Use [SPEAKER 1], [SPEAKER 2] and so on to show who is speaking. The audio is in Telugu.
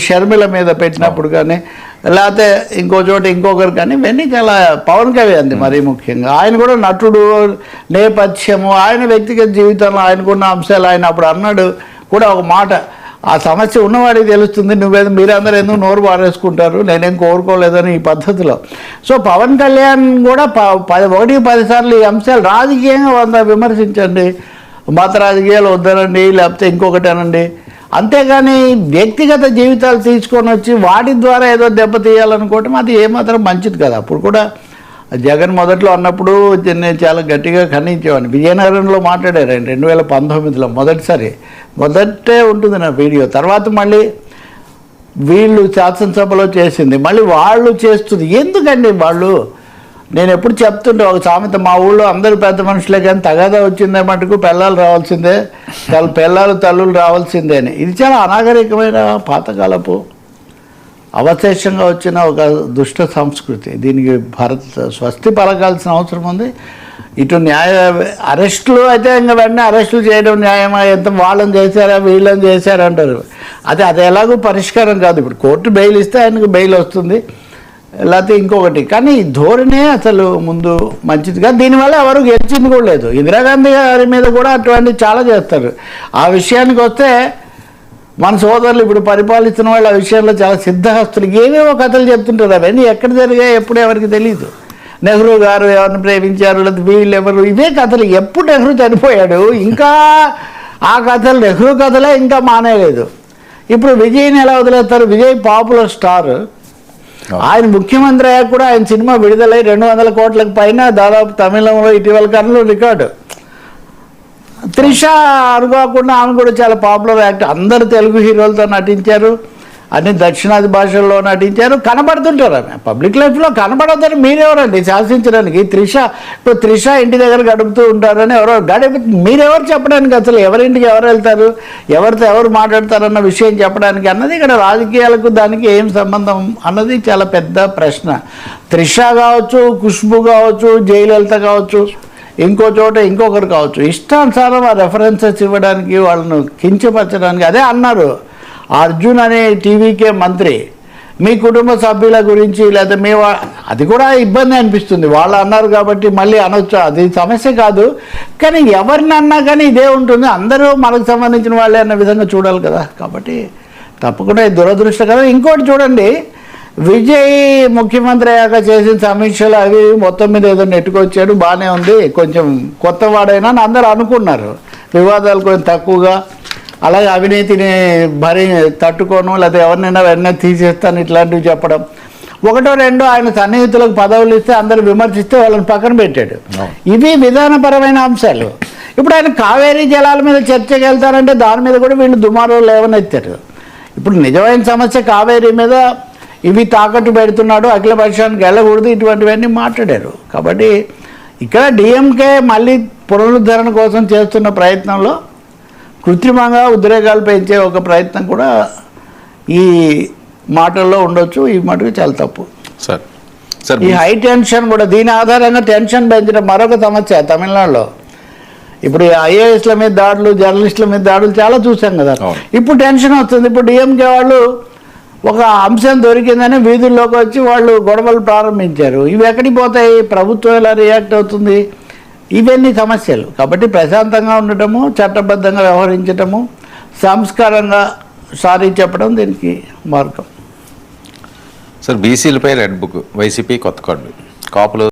[SPEAKER 1] షర్మిల మీద పెట్టినప్పుడు కానీ లేకపోతే ఇంకో చోట ఇంకొకరు కానీ ఇవన్నీ చాలా పవన్ కళ్యాణ్ మరీ ముఖ్యంగా ఆయన కూడా నటుడు నేపథ్యము ఆయన వ్యక్తిగత జీవితంలో ఆయనకున్న అంశాలు ఆయన అప్పుడు అన్నాడు కూడా ఒక మాట ఆ సమస్య ఉన్నవాడికి తెలుస్తుంది మీరందరూ ఎందుకు నోరు పారేసుకుంటారు నేనేం కోరుకోలేదని ఈ పద్ధతిలో. సో పవన్ కళ్యాణ్ కూడా 1-10 సార్లు ఈ అంశాలు రాజకీయంగా విమర్శించండి, మత రాజకీయాలు వద్దనండి లేకపోతే ఇంకొకటి అనండి, అంతేగాని వ్యక్తిగత జీవితాలు తీసుకొని వచ్చి వాటి ద్వారా ఏదో దెబ్బతీయాలనుకోవటం అది ఏమాత్రం మంచిది కదా. అప్పుడు కూడా జగన్ మొదట్లో అన్నప్పుడు నేను చాలా గట్టిగా ఖండించేవాడిని. విజయనగరంలో మాట్లాడారు ఆయన 2019లో మొదటే ఉంటుంది నా వీడియో. తర్వాత మళ్ళీ వీళ్ళు శాసనసభలో చేసింది మళ్ళీ వాళ్ళు చేస్తుంది ఎందుకండి వాళ్ళు. నేను ఎప్పుడు చెప్తుంటే ఒక సామెత మా ఊళ్ళో అందరూ పెద్ద మనుషులే కానీ తగాదా వచ్చిందే మటుకు పిల్లలు రావాల్సిందే, పిల్లలు తల్లులు రావాల్సిందే అని. ఇది చాలా అనాగరికమైన పాతకాలపు అవశేషంగా వచ్చిన ఒక దుష్ట సంస్కృతి. దీనికి స్వస్తి పలకాల్సిన అవసరం ఉంది. ఇటు అరెస్టులు అయితే ఇంకా వెంటనే అరెస్టులు చేయడం న్యాయమా, ఎంత వాళ్ళని చేశారా వీళ్ళని చేశారా అంటారు. అది ఎలాగో పరిష్కారం కాదు. ఇప్పుడు కోర్టు బెయిల్ ఇస్తే ఆయనకు బెయిల్ వస్తుంది లేకపోతే ఇంకొకటి, కానీ ధోరణే అసలు ముందు మంచిది కాదు. దీనివల్ల ఎవరు గెలిచింది కూడా లేదు. ఇందిరాగాంధీ గారి మీద కూడా అటువంటి చాలా చేస్తారు. ఆ విషయానికి వస్తే మన సోదరులు ఇప్పుడు పరిపాలిస్తున్న వాళ్ళు ఆ విషయంలో చాలా సిద్ధహస్తులు ఏవేవో కథలు చెప్తుంటారు. అవన్నీ ఎక్కడ జరిగాయి ఎప్పుడు ఎవరికి తెలియదు. నెహ్రూ గారు ఎవరిని ప్రేమించారు లేదా వీళ్ళు ఎవరు, ఇవే కథలు. ఎప్పుడు నెహ్రూ చనిపోయాడు ఇంకా ఆ కథలు నెహ్రూ కథలే ఇంకా మానేయలేదు. ఇప్పుడు విజయ్ని ఎలా వదిలేస్తారు? విజయ్ పాపులర్ స్టార్, ఆయన ముఖ్యమంత్రి అయ్యాక కూడా ఆయన సినిమా విడుదలై 200 కోట్లకు పైన దాదాపు తమిళంలో ఇటీవల కాలంలో రికార్డు. త్రిష అనుకోకుండా ఆమె కూడా చాలా పాపులర్ యాక్టర్. అందరు తెలుగు హీరోలతో నటించారు, అన్ని దక్షిణాది భాషల్లో నటించారు, కనబడుతుంటారు. ఆమె పబ్లిక్ లైఫ్లో కనబడద్దని మీరెవరండి శాసించడానికి? ఇప్పుడు త్రిష ఇంటి దగ్గర గడుపుతూ ఉంటారని మీరెవరు చెప్పడానికి? అసలు ఎవరింటికి ఎవరు వెళ్తారు, ఎవరితో ఎవరు మాట్లాడతారన్న విషయం చెప్పడానికి అన్నది ఇక్కడ రాజకీయాలకు దానికి ఏం సంబంధం అన్నది చాలా పెద్ద ప్రశ్న. త్రిష కావచ్చు, ఖుష్బు కావచ్చు, జయలలిత కావచ్చు, ఇంకో చోట ఇంకొకరు కావచ్చు, ఇష్టానుసారం ఆ రెఫరెన్సెస్ ఇవ్వడానికి వాళ్ళను కించపరచడానికి. అదే అన్నారు అర్జున్ అనే టీవీకే మంత్రి మీ కుటుంబ సభ్యుల గురించి లేదా అది కూడా ఇబ్బంది అనిపిస్తుంది. వాళ్ళు అన్నారు కాబట్టి మళ్ళీ అనొచ్చు, అది సమస్య కాదు. కానీ ఎవరిని అన్నా కానీ ఇదే ఉంటుంది, అందరూ మనకు సంబంధించిన వాళ్ళే అన్న విధంగా చూడాలి కదా. కాబట్టి తప్పకుండా ఇది దురదృష్టకరం. ఇంకోటి చూడండి, విజయ్ ముఖ్యమంత్రి అయ్యాక చేసిన సమీక్షలు అవి మొత్తం మీద ఏదో నెట్టుకొచ్చాడు, బాగానే ఉంది, కొంచెం కొత్త వాడైనా అని అందరూ అనుకున్నారు. వివాదాలు కొంచెం తక్కువగా, అలాగే అవినీతిని తట్టుకోను లేదా ఎవరినైనా వెంటనే తీసేస్తాను ఇట్లాంటివి చెప్పడం. 1-2 ఆయన సన్నిహితులకు పదవులు ఇస్తే అందరూ విమర్శిస్తే వాళ్ళని పక్కన పెట్టాడు. ఇవి విధానపరమైన అంశాలు. ఇప్పుడు ఆయన కావేరీ జలాల మీద చర్చకి వెళ్తారంటే దాని మీద కూడా వీళ్ళు దుమారు లేవనెత్తారు. ఇప్పుడు నిజమైన సమస్య కావేరీ మీద ఇవి తాకట్టు పెడుతున్నాడు, అఖిల పక్షానికి వెళ్ళకూడదు, ఇటువంటివన్నీ మాట్లాడారు. కాబట్టి ఇక్కడ డిఎంకే మళ్ళీ పునరుద్ధరణ కోసం చేస్తున్న ప్రయత్నంలో కృత్రిమంగా ఉద్రేకాలు పెంచే ఒక ప్రయత్నం కూడా ఈ మాటల్లో ఉండొచ్చు. ఈ మటుకు చాలా తప్పు సార్. ఈ హై టెన్షన్ కూడా దీని ఆధారంగా టెన్షన్ పెంచడం మరొక సమస్య తమిళనాడులో. ఇప్పుడు ఐఏఎస్ల మీద దాడులు, జర్నలిస్టుల మీద దాడులు చాలా చూసాం కదా. ఇప్పుడు టెన్షన్ వస్తుంది. ఇప్పుడు డిఎంకే వాళ్ళు ఒక అంశం దొరికిందని వీధుల్లోకి వచ్చి వాళ్ళు గొడవలు ప్రారంభించారు. ఇవి ఎక్కడికి పోతాయి? ప్రభుత్వం ఎలా రియాక్ట్ అవుతుంది? ఇవన్నీ సమస్యలు. కాబట్టి ప్రశాంతంగా ఉండటము, చట్టబద్ధంగా వ్యవహరించటము, సంస్కారంగా సారీ చెప్పడం దీనికి మార్గం.
[SPEAKER 2] సార్ బీసీలపై రెడ్ బుక్, వైసీపీ కొత్త కార్డు, కాపులు